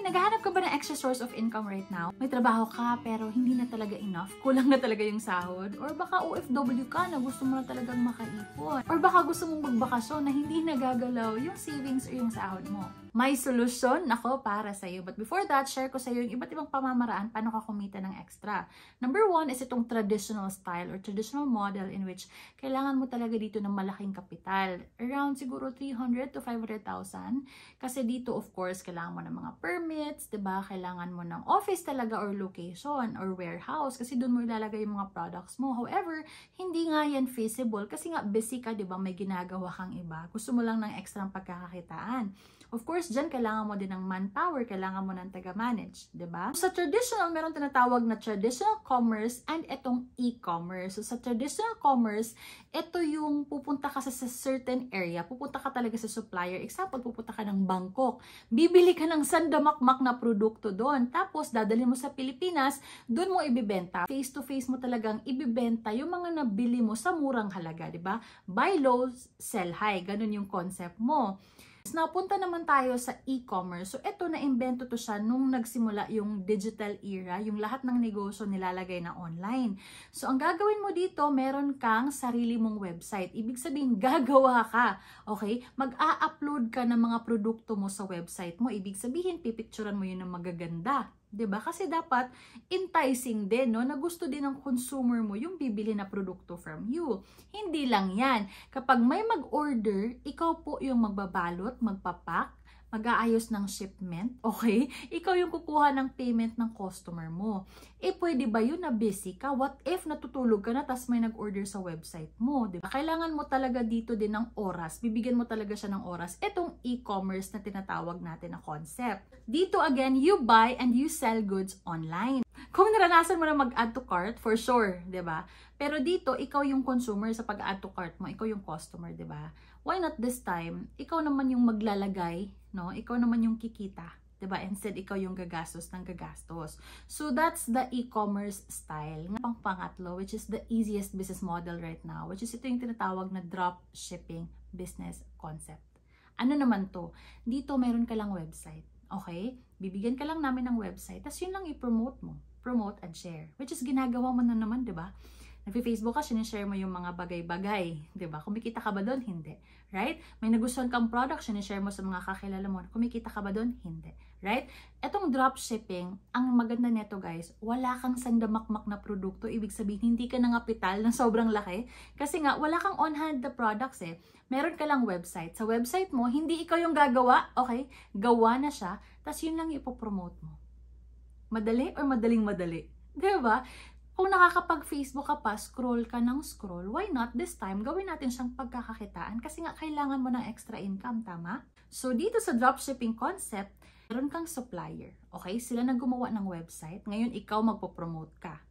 naghahanap ka ba ng extra source of income right now? May trabaho ka pero hindi na talaga enough? Kulang na talaga yung sahod? Or baka OFW ka na gusto mo na talagang makaipon? Or baka gusto mong magbakasyon na hindi nagagalaw yung savings or yung sahod mo? May solusyon ako para sa iyo. But before that, share ko sa iyo yung iba't ibang pamamaraan paano ka kumita ng extra. Number 1 is itong traditional style or traditional model in which kailangan mo talaga dito ng malaking kapital. Around siguro 300 to 500,000. Kasi dito, of course, kailangan mo ng mga permits, diba? Kailangan mo ng office talaga or location or warehouse kasi doon mo ilalagay yung mga products mo. However, hindi nga yan feasible kasi nga busy ka, diba? May ginagawa kang iba. Gusto mo lang ng extra pagkakakitaan. Of course, dyan kailangan mo din ng manpower, kailangan mo ng taga-manage, diba? Sa traditional, meron tinatawag na traditional commerce and itong e-commerce. So, sa traditional commerce, ito yung pupunta ka sa certain area, pupunta ka talaga sa supplier. Example, pupunta ka ng Bangkok, bibili ka ng sandamakmak na produkto doon, tapos dadalhin mo sa Pilipinas, doon mo ibibenta. Face to face mo talagang ibibenta yung mga nabili mo sa murang halaga, diba? Buy low, sell high, ganun yung concept mo. Napunta naman tayo sa e-commerce. So, ito na-invento to siya nung nagsimula yung digital era, yung lahat ng negosyo nilalagay na online. So, ang gagawin mo dito, meron kang sarili mong website. Ibig sabihin, gagawa ka. Okay? Mag-a-upload ka ng mga produkto mo sa website mo. Ibig sabihin, pipicturean mo yun ng magaganda. 'Di ba? Kasi dapat enticing din, no? Na gusto din ng consumer mo yung bibili na produkto from you. Hindi lang 'yan. Kapag may mag-order, ikaw po yung magbabalot, magpapak, mag-aayos ng shipment, okay? Ikaw yung kukuha ng payment ng customer mo. Pwede ba yun na busy ka? What if natutulog ka na tas may nag-order sa website mo, di ba? Kailangan mo talaga dito din ng oras. Bibigyan mo talaga siya ng oras. Itong e-commerce na tinatawag natin na concept. Dito again, you buy and you sell goods online. Kung naranasan mo na mag-add to cart, for sure, di ba? Pero dito, ikaw yung consumer sa pag-add to cart mo, ikaw yung customer, di ba? Why not this time, ikaw naman yung maglalagay, no? Ikaw naman yung kikita, 'di ba? Instead ikaw yung gagastos ng gagastos. So that's the e-commerce style. Ng pangatlo, which is the easiest business model right now, which is ito yung tinatawag na drop shipping business concept. Ano naman to? Dito meron ka lang website, okay? Bibigyan ka lang namin ng website, tapos yun lang i-promote mo. Promote and share, which is ginagawa mo na naman, 'di ba? Nag-Facebook ka, sinishare mo yung mga bagay-bagay. Diba? Kumikita ka ba doon? Hindi. Right? May nagustuhan kang product, sinishare mo sa mga kakilala mo. Kumikita ka ba doon? Hindi. Right? Etong dropshipping, ang maganda neto guys, wala kang sandamakmak na produkto. Ibig sabihin, hindi ka nangapital ng sobrang laki. Kasi nga, wala kang on-hand the products eh. Meron ka lang website. Sa website mo, hindi ikaw yung gagawa. Okay? Gawa na siya. Tapos yun lang ipopromote mo. Madali or madaling madali? Diba? Kung nakakapag-Facebook ka pa, scroll ka ng scroll, why not this time gawin natin siyang pagkakakitaan kasi nga kailangan mo ng extra income, tama? So dito sa dropshipping concept, meron kang supplier, okay? Sila na gumawa ng website, ngayon ikaw magpo-promote ka.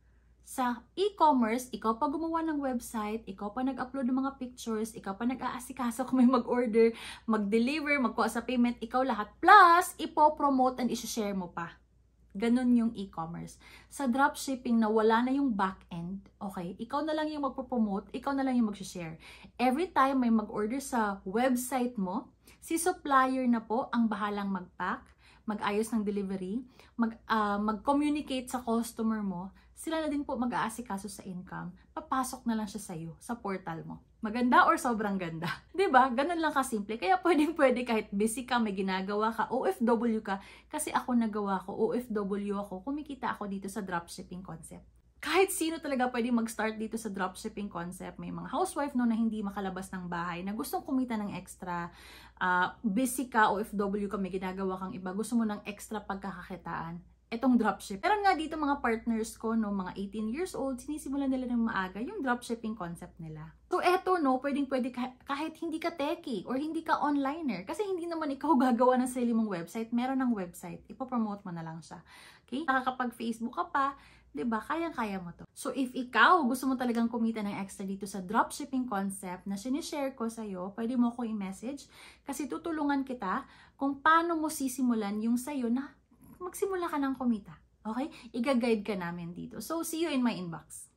Sa e-commerce, ikaw pa gumawa ng website, ikaw pa nag-upload ng mga pictures, ikaw pa nag-aasikaso kung may mag-order, mag-deliver, magkuha sa payment, ikaw lahat. Plus, ipo-promote and isi-share mo pa. Ganon yung e-commerce. Sa dropshipping na wala na yung back-end, okay, ikaw na lang yung magpo-promote, ikaw na lang yung mag-share. Every time may mag-order sa website mo, si supplier na po ang bahalang mag-pack, mag-ayos ng delivery, mag-communicate sa customer mo, sila na din po mag-aasikaso sa income, papasok na lang siya sa iyo, sa portal mo. Maganda or sobrang ganda? 'Di ba? Ganun lang kasimple. Kaya pwedeng-pwede kahit busy ka, may ginagawa ka, OFW ka, kasi ako nagawa ko, OFW ako, kumikita ako dito sa dropshipping concept. Kahit sino talaga pwedeng mag-start dito sa dropshipping concept. May mga housewife no na hindi makalabas ng bahay, na gustong kumita ng extra, busy ka, OFW ka, may ginagawa kang iba, gusto mo ng extra pagkakakitaan. Itong dropship. Meron nga dito mga partners ko, no, mga 18 years old, sinisimulan nila ng maaga yung dropshipping concept nila. So eto, no, pwedeng-pwede kahit hindi ka techie or hindi ka onliner, kasi hindi naman ikaw gagawa ng sarili mong website, meron ng website, ipopromote mo na lang siya. Okay? Nakakapag-Facebook ka pa, 'di ba? Kayang-kaya mo to. So if ikaw gusto mo talagang kumita ng extra dito sa dropshipping concept na sinishare ko sa iyo, pwede mo ko i-message kasi tutulungan kita kung paano mo sisimulan yung sa iyo na magsimula ka ng kumita. Okay? Iga-guide ka namin dito. So see you in my inbox.